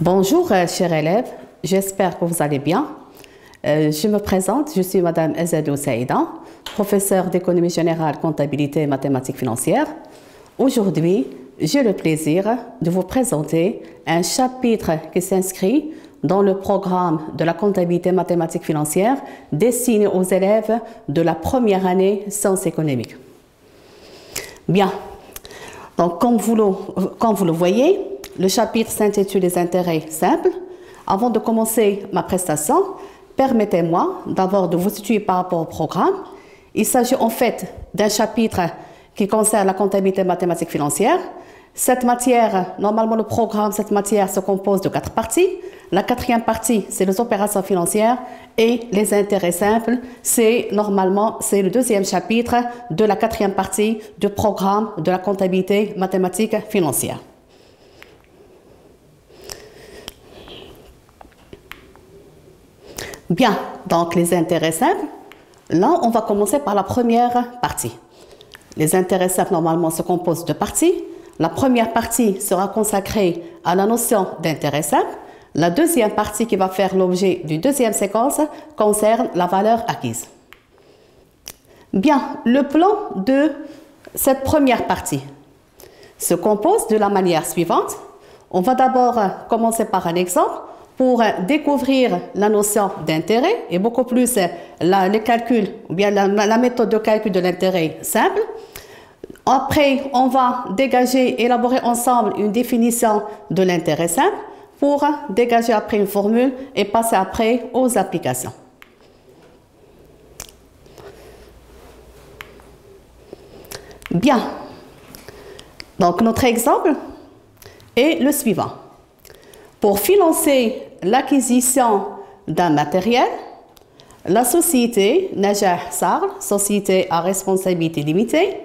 Bonjour, chers élèves, j'espère que vous allez bien. Je me présente, je suis Madame Azadou Saïda, professeure d'économie générale, comptabilité et mathématiques financières. Aujourd'hui, j'ai le plaisir de vous présenter un chapitre qui s'inscrit dans le programme de la comptabilité mathématiques financières destiné aux élèves de la première année sciences économiques. Bien, donc comme vous le voyez, le chapitre s'intitule Les intérêts simples. Avant de commencer ma prestation, permettez-moi d'abord de vous situer par rapport au programme. Il s'agit en fait d'un chapitre qui concerne la comptabilité mathématiques financières. Cette matière, normalement le programme, cette matière se compose de 4 parties. La 4e partie, c'est les opérations financières et les intérêts simples. C'est le 2e chapitre de la 4e partie du programme de la comptabilité mathématiques financières. Bien, donc les intérêts simples. Là, on va commencer par la première partie. Les intérêts simples, normalement, se composent de 2 parties. La première partie sera consacrée à la notion d'intérêt simple. La deuxième partie qui va faire l'objet d'une deuxième séquence concerne la valeur acquise. Bien, le plan de cette première partie se compose de la manière suivante. On va d'abord commencer par un exemple pour découvrir la notion d'intérêt et beaucoup plus les calculs ou bien la méthode de calcul de l'intérêt simple. Après, on va élaborer ensemble une définition de l'intérêt simple pour dégager après une formule et passer après aux applications. Bien. Donc, notre exemple est le suivant. Pour financer l'acquisition d'un matériel, la société Najah Sarl, société à responsabilité limitée,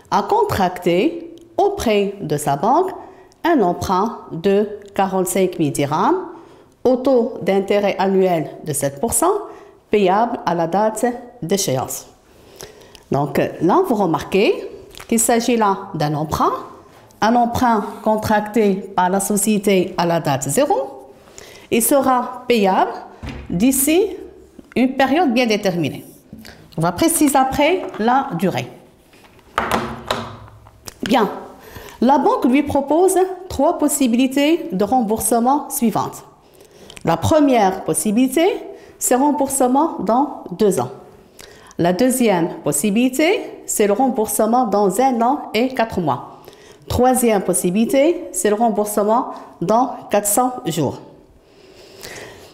a contracté auprès de sa banque un emprunt de 45 000 dirhams au taux d'intérêt annuel de 7%, payable à la date d'échéance. Donc là, vous remarquez qu'il s'agit là d'un emprunt contracté par la société à la date 0. Il sera payable d'ici une période bien déterminée. On va préciser après la durée. Bien, la banque lui propose 3 possibilités de remboursement suivantes. La première possibilité, c'est remboursement dans 2 ans. La deuxième possibilité, c'est le remboursement dans 1 an et 4 mois. Troisième possibilité, c'est le remboursement dans 400 jours.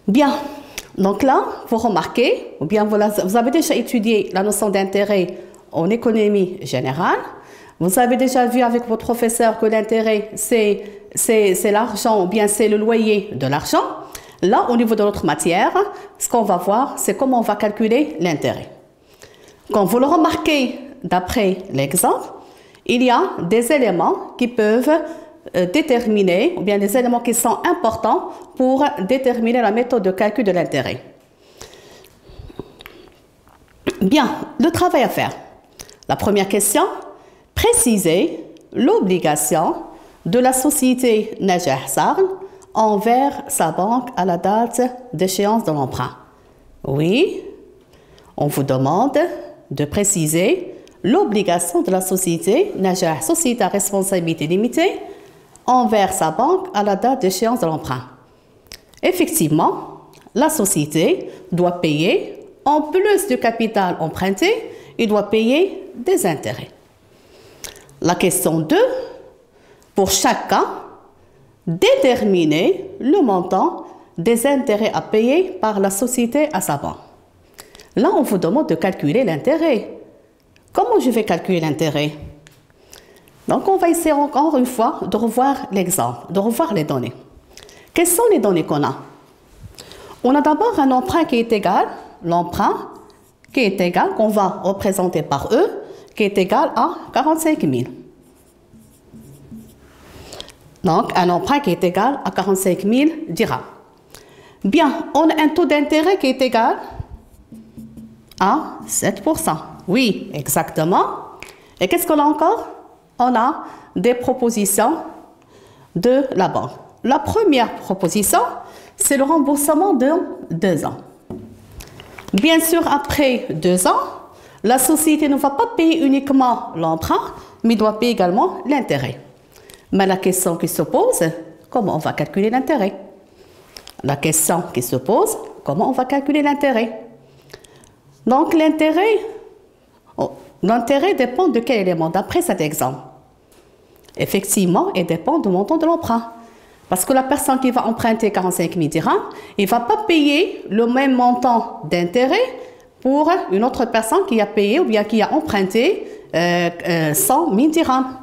Bien, donc là, vous remarquez, ou bien vous avez déjà étudié la notion d'intérêt en économie générale. Vous avez déjà vu avec votre professeur que l'intérêt, c'est l'argent, ou bien c'est le loyer de l'argent. Là, au niveau de notre matière, ce qu'on va voir, c'est comment on va calculer l'intérêt. Comme vous le remarquez d'après l'exemple, il y a des éléments qui peuvent déterminer, ou bien des éléments qui sont importants pour déterminer la méthode de calcul de l'intérêt. Bien, le travail à faire. La première question, préciser l'obligation de la société Najah Sarl envers sa banque à la date d'échéance de l'emprunt. Oui, on vous demande de préciser l'obligation de la société Najah, société à responsabilité limitée, envers sa banque à la date d'échéance de l'emprunt. Effectivement, la société doit payer, en plus du capital emprunté, il doit payer des intérêts. La question 2, pour chaque cas, déterminer le montant des intérêts à payer par la société à sa banque. Là, on vous demande de calculer l'intérêt. Comment je vais calculer l'intérêt? Donc, on va essayer encore une fois de revoir l'exemple, de revoir les données. Quelles sont les données qu'on a? On a d'abord un emprunt qui est égal, l'emprunt qui est égal, qu'on va représenter par E, qui est égal à 45 000. Donc, un emprunt qui est égal à 45 000 dirhams. Bien, on a un taux d'intérêt qui est égal à 7%. Oui, exactement. Et qu'est-ce qu'on a encore? On a des propositions de la banque. la première proposition, c'est le remboursement de 2 ans. Bien sûr, après 2 ans, la société ne va pas payer uniquement l'emprunt, mais doit payer également l'intérêt. Mais la question qui se pose, comment on va calculer l'intérêt? La question qui se pose, comment on va calculer l'intérêt? Donc, l'intérêt dépend de quel élément? D'après cet exemple. Effectivement, il dépend du montant de l'emprunt. Parce que la personne qui va emprunter 45 000 dirhams, il ne va pas payer le même montant d'intérêt pour une autre personne qui a payé ou bien qui a emprunté 100 000 dirhams.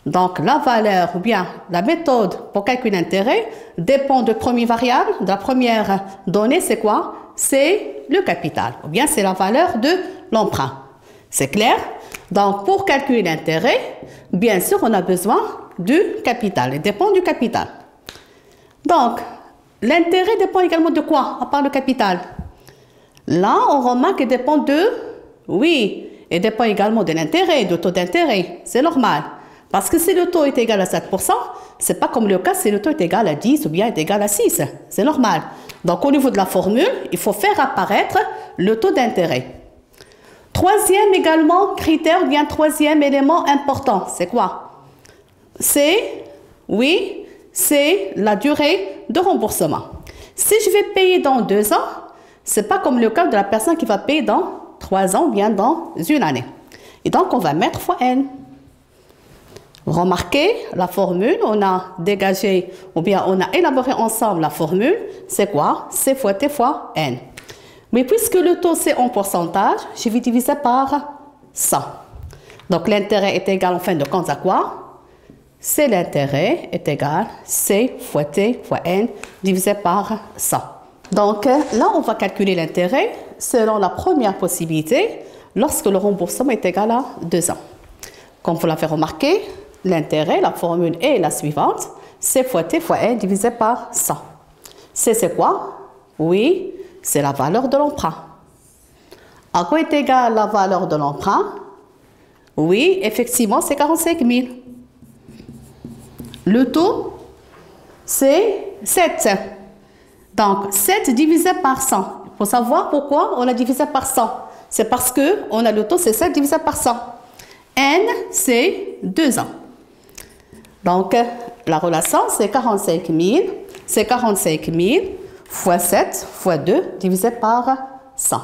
Donc, la valeur ou bien la méthode pour calculer l'intérêt dépend de la première variable. De la première donnée, c'est quoi? C'est le capital ou bien c'est la valeur de l'emprunt. C'est clair? Donc, pour calculer l'intérêt, bien sûr, on a besoin du capital. Il dépend du capital. Donc, l'intérêt dépend également de quoi, à part le capital? Là, on remarque qu'il dépend de... Oui, il dépend également de l'intérêt, du taux d'intérêt. C'est normal. Parce que si le taux est égal à 7%, ce n'est pas comme le cas si le taux est égal à 10 ou bien est égal à 6. C'est normal. Donc, au niveau de la formule, il faut faire apparaître le taux d'intérêt. Troisième également critère, ou bien troisième élément important, c'est quoi? C'est, oui, c'est la durée de remboursement. Si je vais payer dans 2 ans, ce n'est pas comme le cas de la personne qui va payer dans 3 ans ou bien dans une année. Et donc, on va mettre fois n. Remarquez la formule, on a dégagé ou bien on a élaboré ensemble la formule, c'est quoi? C fois T fois N. Mais puisque le taux c'est en pourcentage, je vais diviser par 100. Donc l'intérêt est égal en fin de compte à quoi? C'est l'intérêt est égal C fois T fois N divisé par 100. Donc là, on va calculer l'intérêt selon la première possibilité lorsque le remboursement est égal à 2 ans. Comme vous l'avez remarqué, l'intérêt, la formule est la suivante. C fois T fois N divisé par 100. C, c'est quoi? Oui, c'est la valeur de l'emprunt. À quoi est égale la valeur de l'emprunt? Oui, effectivement, c'est 45 000. Le taux, c'est 7. Donc, 7 divisé par 100. Il faut savoir pourquoi on a divisé par 100. C'est parce qu'on a le taux, c'est 7 divisé par 100. N, c'est 2 ans. Donc, la relation, c'est 45 000. C'est 45 000 fois 7 fois 2 divisé par 100.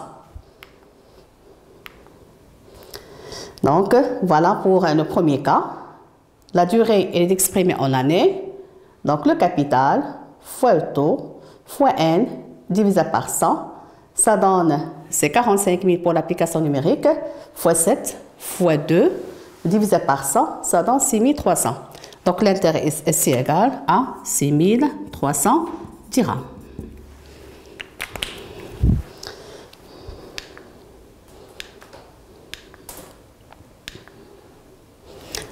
Donc, voilà pour le premier cas. La durée est exprimée en années. Donc, le capital fois le taux fois N divisé par 100. Ça donne, c'est 45 000 pour l'application numérique fois 7 fois 2 divisé par 100. Ça donne 6 300. Donc, l'intérêt est ici égal à 6 300 dirhams.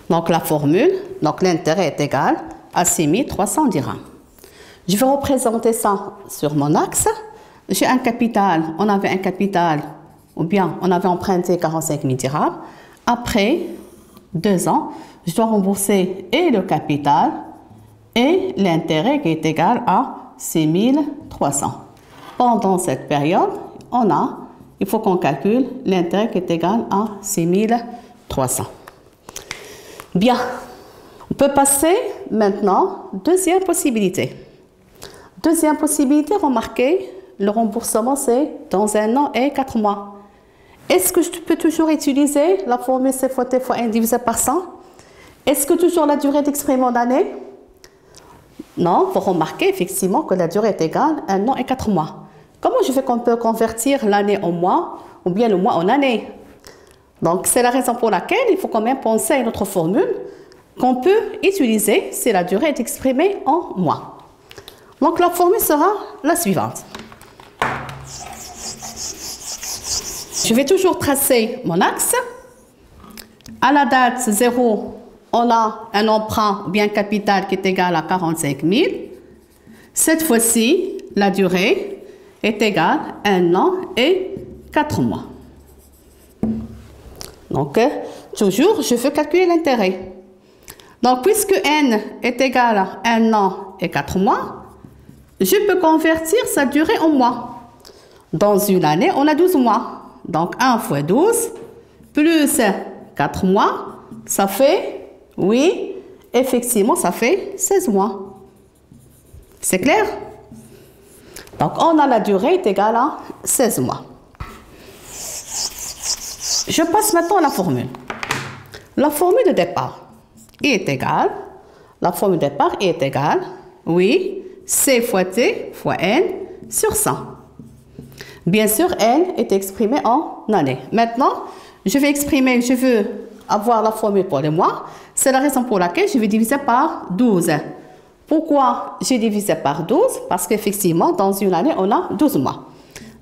Donc, la formule, donc l'intérêt est égal à 6 300 dirhams. Je vais représenter ça sur mon axe. J'ai un capital, on avait un capital, ou bien on avait emprunté 45 000 dirhams. Après 2 ans, je dois rembourser et le capital et l'intérêt qui est égal à 6 300. Pendant cette période, il faut qu'on calcule l'intérêt qui est égal à 6 300. Bien, on peut passer maintenant deuxième possibilité. Deuxième possibilité, remarquez, le remboursement c'est dans 1 an et 4 mois. Est-ce que je peux toujours utiliser la formule C fois T fois N divisé par 100? Est-ce que toujours la durée est exprimée en année? Non, vous remarquez effectivement que la durée est égale à 1 an et 4 mois. Comment je fais qu'on peut convertir l'année en mois ou bien le mois en année? Donc, c'est la raison pour laquelle il faut quand même penser à une autre formule qu'on peut utiliser si la durée est exprimée en mois. Donc, la formule sera la suivante. Je vais toujours tracer mon axe. À la date 0, on a un emprunt ou bien capital qui est égal à 45 000. Cette fois-ci, la durée est égale à 1 an et 4 mois. Donc, toujours, je veux calculer l'intérêt. Donc, puisque n est égal à 1 an et 4 mois, je peux convertir sa durée en mois. Dans une année, on a 12 mois. Donc 1 fois 12 plus 4 mois, ça fait, oui, effectivement, ça fait 16 mois. C'est clair? Donc on a la durée est égale à 16 mois. Je passe maintenant à la formule. La formule de départ est égale, oui, C fois T fois N sur 100. Bien sûr, N est exprimé en années. Maintenant, je veux avoir la formule pour les mois. C'est la raison pour laquelle je vais diviser par 12. Pourquoi j'ai divisé par 12? Parce qu'effectivement, dans une année, on a 12 mois.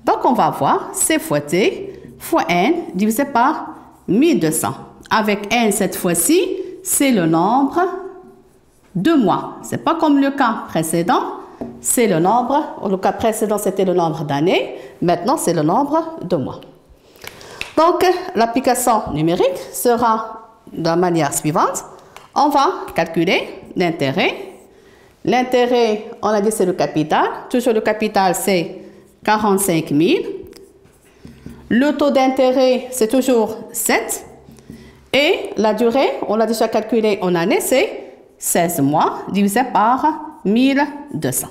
Donc, on va avoir C fois T fois N divisé par 1200. Avec N, cette fois-ci, c'est le nombre de mois. Ce n'est pas comme le cas précédent. C'est le nombre, le cas précédent, c'était le nombre d'années. Maintenant, c'est le nombre de mois. Donc, l'application numérique sera de la manière suivante. On va calculer l'intérêt. L'intérêt, on a dit, c'est le capital. Toujours le capital, c'est 45 000. Le taux d'intérêt, c'est toujours 7. Et la durée, on l'a déjà calculé en années, c'est 16 mois divisé par 1200.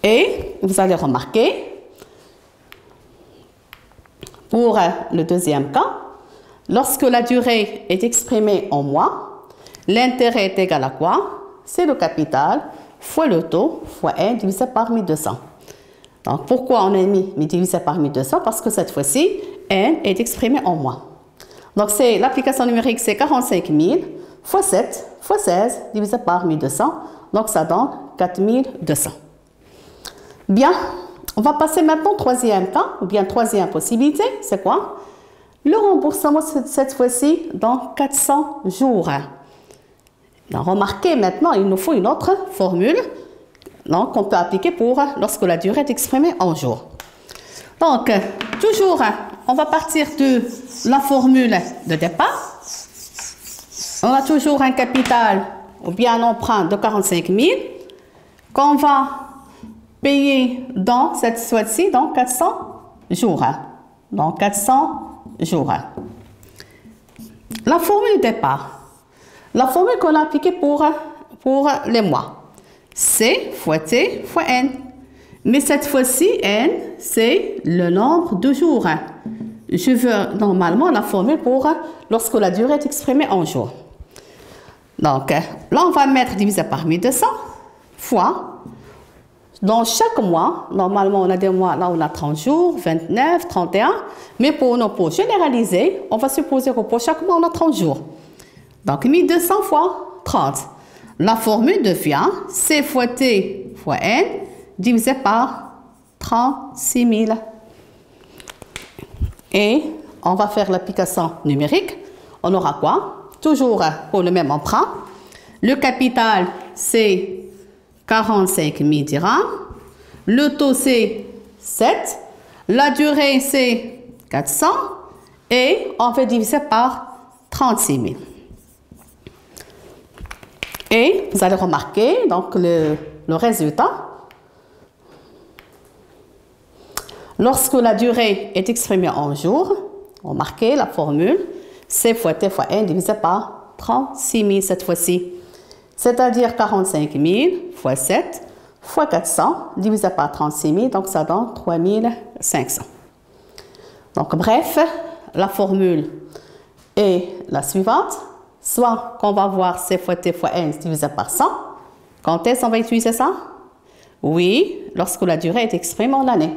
Et vous allez remarquer, pour le deuxième cas, lorsque la durée est exprimée en mois, l'intérêt est égal à quoi? C'est le capital fois le taux fois N divisé par 1200. Donc, pourquoi on a mis divisé par 1200? Parce que cette fois-ci, N est exprimé en mois. Donc, l'application numérique, c'est 45 000 fois 7 fois 16 divisé par 1200. Donc, ça donne 4200. Bien, on va passer maintenant au troisième cas, ou bien troisième possibilité. C'est quoi? Le remboursement, cette fois-ci, dans 400 jours. Donc, remarquez maintenant, il nous faut une autre formule qu'on peut appliquer pour lorsque la durée est exprimée en jours. Donc, toujours, on va partir de la formule de départ. On a toujours un capital ou bien un emprunt de 45 000 qu'on va payer dans cette fois-ci dans 400 jours. Dans 400 jours. La formule de départ. La formule qu'on a appliquée pour les mois. C fois T fois N. Mais cette fois-ci, N, c'est le nombre de jours. Je veux normalement la formule pour lorsque la durée est exprimée en jours. Donc, là, on va mettre divisé par 1200 fois. Dans chaque mois, normalement, on a des mois, là, on a 30 jours, 29, 31. Mais pour généraliser, on va supposer que pour chaque mois, on a 30 jours. Donc, 1200 fois 30. La formule devient C fois T fois N divisé par 36 000. Et on va faire l'application numérique. On aura quoi? Toujours pour le même emprunt. Le capital, c'est 45 000 dirhams. Le taux, c'est 7. La durée, c'est 400. Et on va diviser par 36 000. Et vous allez remarquer donc le résultat. Lorsque la durée est exprimée en jours, remarquez la formule C fois T fois N divisé par 36 000 cette fois-ci. C'est-à-dire 45 000 fois 7 fois 400 divisé par 36 000, donc ça donne 3 500. Donc bref, la formule est la suivante. Soit qu'on va voir C fois T fois N divisé par 100. Quand est-ce qu'on va utiliser ça? Oui, lorsque la durée est exprimée en année.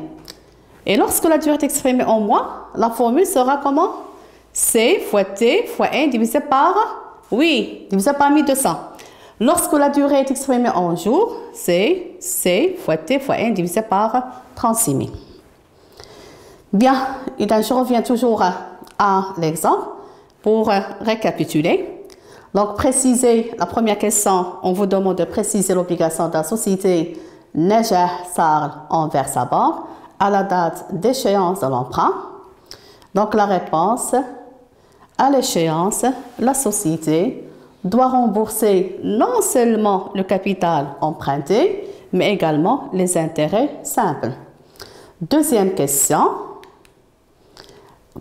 Et lorsque la durée est exprimée en mois, la formule sera comment? C fois T fois N divisé par, oui, divisé par 1200. Lorsque la durée est exprimée en jours, c'est C fois T fois N divisé par 36 000. Bien, et donc je reviens toujours à l'exemple pour récapituler. Donc, préciser, la première question, on vous demande de préciser l'obligation de la société Najah Sarl envers sa banque à la date d'échéance de l'emprunt. Donc, la réponse, à l'échéance, la société doit rembourser non seulement le capital emprunté, mais également les intérêts simples. Deuxième question.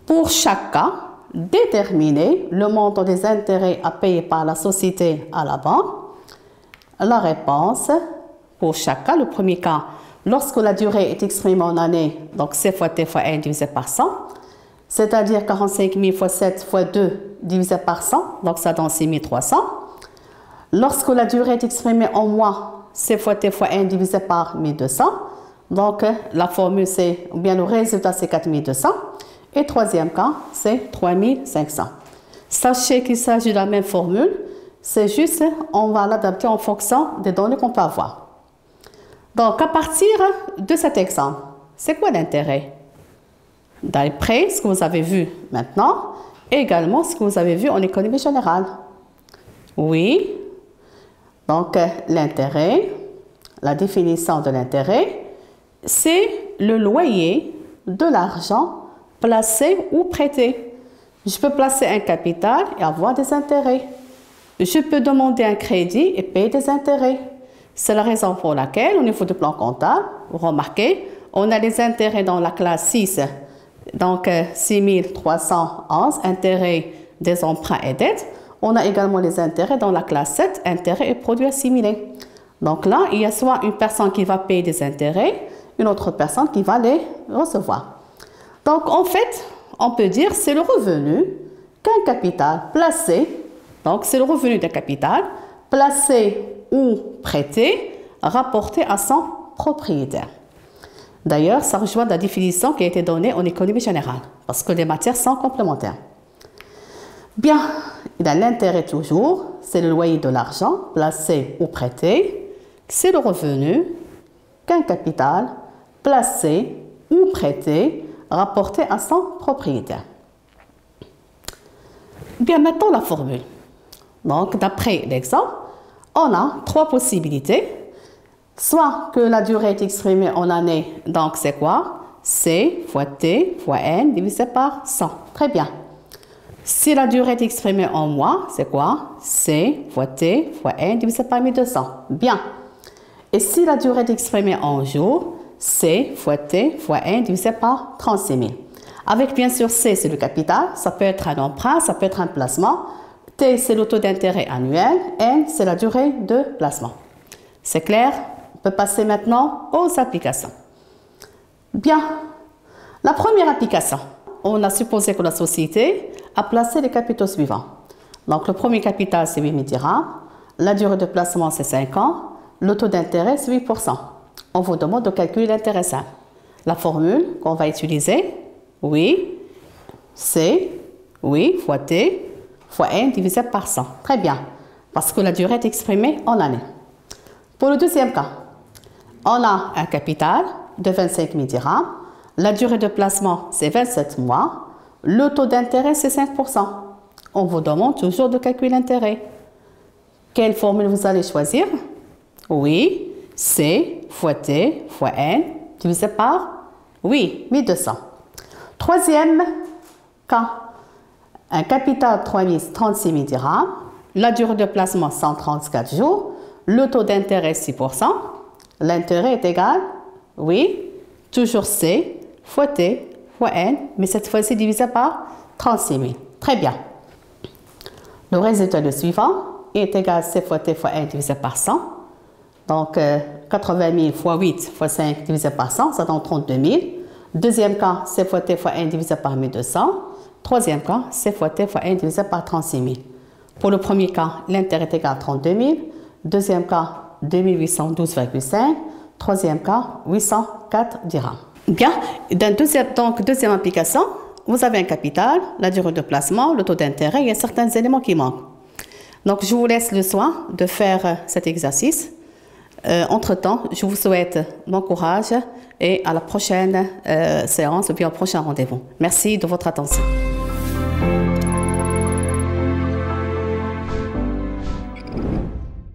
Pour chaque cas, déterminer le montant des intérêts à payer par la société à la banque. La réponse, pour chaque cas, le premier cas, lorsque la durée est exprimée en années, donc C fois T fois N divisé par 100, c'est-à-dire 45 000 fois 7 fois 2 divisé par 100, donc ça donne 6 300. Lorsque la durée est exprimée en mois, C fois T fois N divisé par 1200, donc la formule c'est, ou bien le résultat c'est 4200. Et troisième cas, c'est 3500. Sachez qu'il s'agit de la même formule, c'est juste, on va l'adapter en fonction des données qu'on peut avoir. Donc, à partir de cet exemple, c'est quoi l'intérêt? D'après ce que vous avez vu maintenant, et également ce que vous avez vu en économie générale. Oui. Donc, l'intérêt, la définition de l'intérêt, c'est le loyer de l'argent placé ou prêté. Je peux placer un capital et avoir des intérêts. Je peux demander un crédit et payer des intérêts. C'est la raison pour laquelle, au niveau du plan comptable, vous remarquez, on a les intérêts dans la classe 6, donc 6311, intérêts des emprunts et dettes. On a également les intérêts dans la classe 7, intérêts et produits assimilés. Donc là, il y a soit une personne qui va payer des intérêts, une autre personne qui va les recevoir. Donc, en fait, on peut dire que c'est le revenu qu'un capital placé, donc c'est le revenu d'un capital placé ou prêté, rapporté à son propriétaire. D'ailleurs, ça rejoint la définition qui a été donnée en économie générale, parce que les matières sont complémentaires. Bien, il y a l'intérêt toujours, c'est le loyer de l'argent placé ou prêté, c'est le revenu qu'un capital placé ou prêté, rapporté à son propriétaire. Bien, maintenant la formule. Donc, d'après l'exemple, on a trois possibilités. Soit que la durée est exprimée en années, donc c'est quoi? C fois T fois N divisé par 100. Très bien. Si la durée est exprimée en mois, c'est quoi? C fois T fois N divisé par 1200. Bien. Et si la durée est exprimée en jours, C fois T fois N divisé par 36 000. Avec bien sûr C, c'est le capital, ça peut être un emprunt, ça peut être un placement. T, c'est le taux d'intérêt annuel. N, c'est la durée de placement. C'est clair? On peut passer maintenant aux applications. Bien. La première application, on a supposé que la société a placé les capitaux suivants. Donc, le premier capital, c'est 8 000 dirhams. La durée de placement, c'est 5 ans. Le taux d'intérêt, c'est 8%. On vous demande de calculer l'intérêt simple. La formule qu'on va utiliser, oui, C, oui, fois T, fois N divisé par 100. Très bien, parce que la durée est exprimée en années. Pour le deuxième cas, on a un capital de 25 000 dirhams. La durée de placement, c'est 27 mois. Le taux d'intérêt, c'est 5%. On vous demande toujours de calculer l'intérêt. Quelle formule vous allez choisir? Oui, C fois T fois N divisé par, oui, 1200. Troisième cas, un capital de 36 000 dirhams, la durée de placement 134 jours, le taux d'intérêt 6%, l'intérêt est égal, oui, toujours C fois T fois N, mais cette fois-ci divisé par 36 000. Très bien. Le résultat est le suivant, il est égal à C fois T fois N divisé par 100. Donc, 80 000 fois 8 fois 5 divisé par 100, ça donne 32 000. Deuxième cas, C fois T fois N divisé par 1200. Troisième cas, C fois T fois N divisé par 36 000. Pour le premier cas, l'intérêt est égal à 32 000. Deuxième cas, 2812,5. Troisième cas, 804 dirhams. Bien, deuxième application, vous avez un capital, la durée de placement, le taux d'intérêt, il y a certains éléments qui manquent. Donc, je vous laisse le soin de faire cet exercice. Entre-temps, je vous souhaite bon courage et à la prochaine séance ou bien au prochain rendez-vous. Merci de votre attention.